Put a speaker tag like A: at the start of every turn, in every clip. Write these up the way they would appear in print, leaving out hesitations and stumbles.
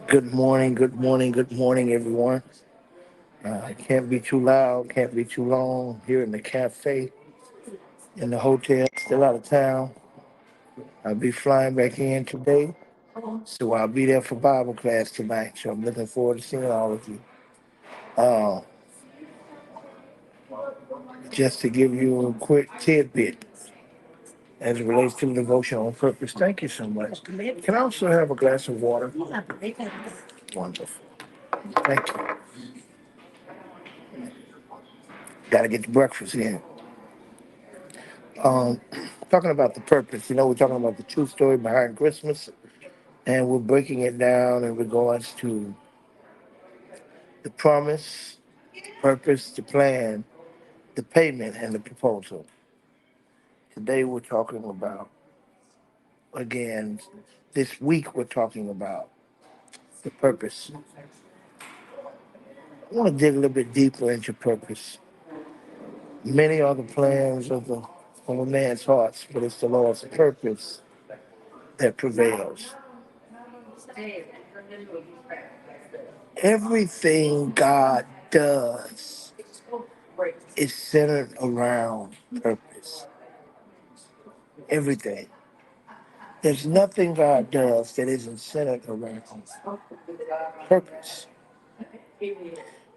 A: Good morning, good morning, good morning, everyone. It can't be too loud, can't be too long. Here in the cafe, in the hotel, still out of town. I'll be flying back in today, so I'll be there for Bible class tonight. So I'm looking forward to seeing all of you. Uh, just to give you a quick tidbit as it relates to the devotion on purpose. Thank you so much. Can I also have a glass of water? Wonderful. Thank you. Got to get the breakfast in. Um, talking about the purpose, we're talking about the true story behind Christmas, and we're breaking it down in regards to the promise, purpose, the plan, the payment, and the proposal. Today, we're talking about, again, this week, we're talking about the purpose. I want to dig a little bit deeper into purpose. Many are the plans of a man's hearts, but it's the Lord's purpose that prevails. Everything God does is centered around purpose. Everything. There's nothing God does that isn't centered around purpose.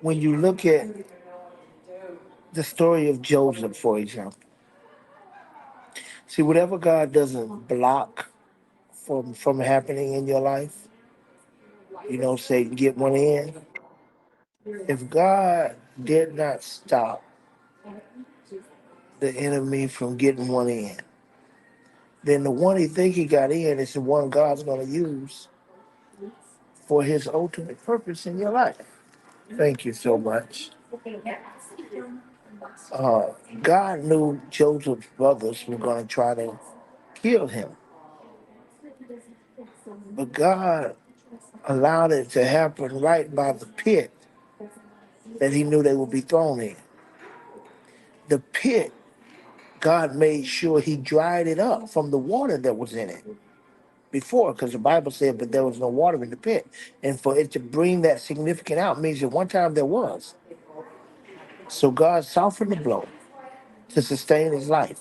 A: When you look at the story of Joseph, for example, see, whatever God doesn't block from happening in your life, say get one in. If God did not stop the enemy from getting one in, then the one he think he got in is the one God's going to use for his ultimate purpose in your life. Thank you so much. Uh, God knew Joseph's brothers were going to try to kill him, but God allowed it to happen right by the pit that he knew they would be thrown in. The pit, God made sure he dried it up from the water that was in it before, because the Bible said, but there was no water in the pit. And for it to bring that significant out means that one time there was. So God softened the blow to sustain his life.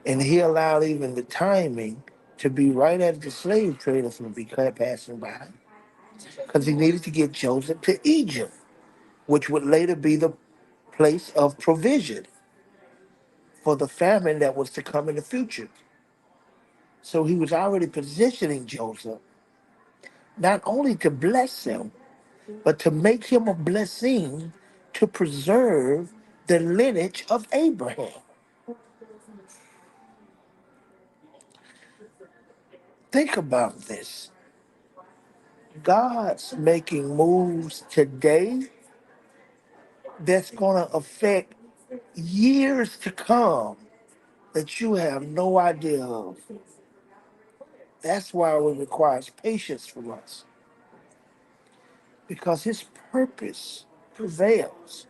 A: And he allowed even the timing to be right as the slave traders would be passing by, because he needed to get Joseph to Egypt, which would later be the place of provision for the famine that was to come in the future. So he was already positioning Joseph not only to bless him, but to make him a blessing to preserve the lineage of Abraham. Think about this. God's making moves today that's going to affect years to come that you have no idea of. That's why it requires patience from us, because his purpose prevails.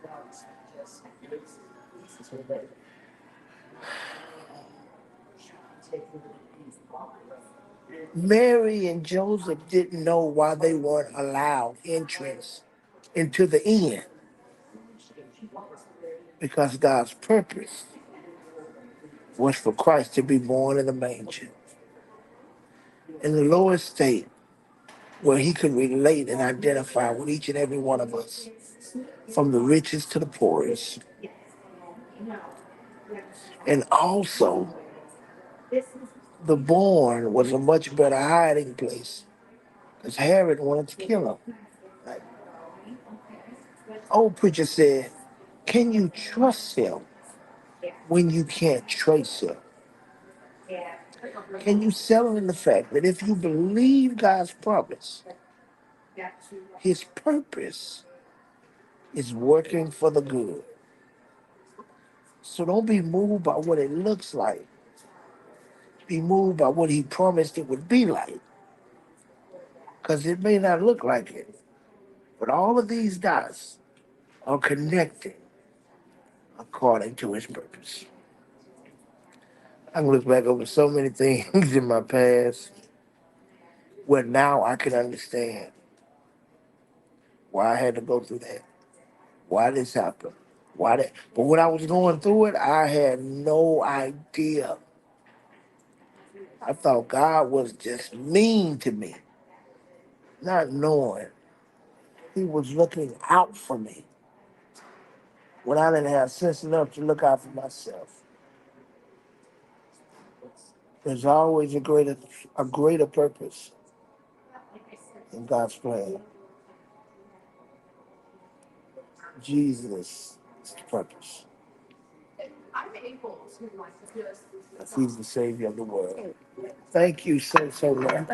A: Mary and Joseph didn't know why they weren't allowed entrance into the inn, because God's purpose was for Christ to be born in a manger, in the lowest state where he could relate and identify with each and every one of us, from the richest to the poorest. And also, the barn was a much better hiding place, because Herod wanted to kill him. Like, old preacher said, can you trust him when you can't trace him? Can you settle in the fact that if you believe God's promise, his purpose is working for the good? So don't be moved by what it looks like. Be moved by what he promised it would be like, because it may not look like it. But all of these dots are connected according to his purpose. I can look back over so many things in my past Well, now I can understand why I had to go through that, why this happened, why that. But when I was going through it, I had no idea. I thought God was just mean to me, not knowing He was looking out for me when I didn't have sense enough to look out for myself. There's always a greater purpose in God's plan. Jesus is the purpose. He's the Savior of the world. Thank you so much.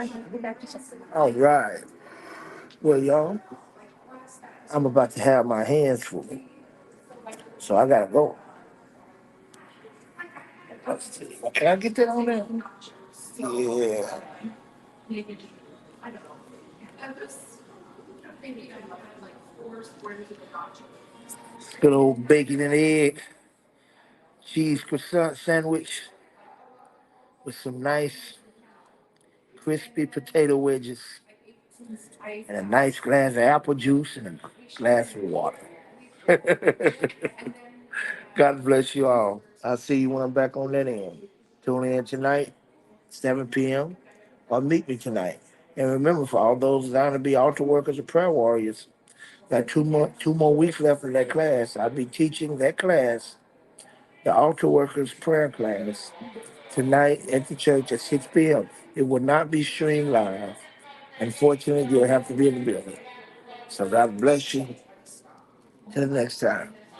A: All right. Well, y'all, I'm about to have my hands full, so I gotta go. Let's see. Can I get that on there? Yeah. Good old bacon and egg cheese croissant sandwich with some nice crispy potato wedges and a nice glass of apple juice and a glass of water. God bless you all. I'll see you when I'm back on that end. Tune in tonight, 7 p.m. or meet me tonight. And remember, for all those that want to be altar workers or prayer warriors, got two more weeks left in that class. I'll be teaching that class, the altar workers prayer class, tonight at the church at 6 p.m. It will not be streamed live. Unfortunately, you'll have to be in the building. So God bless you. Till next time.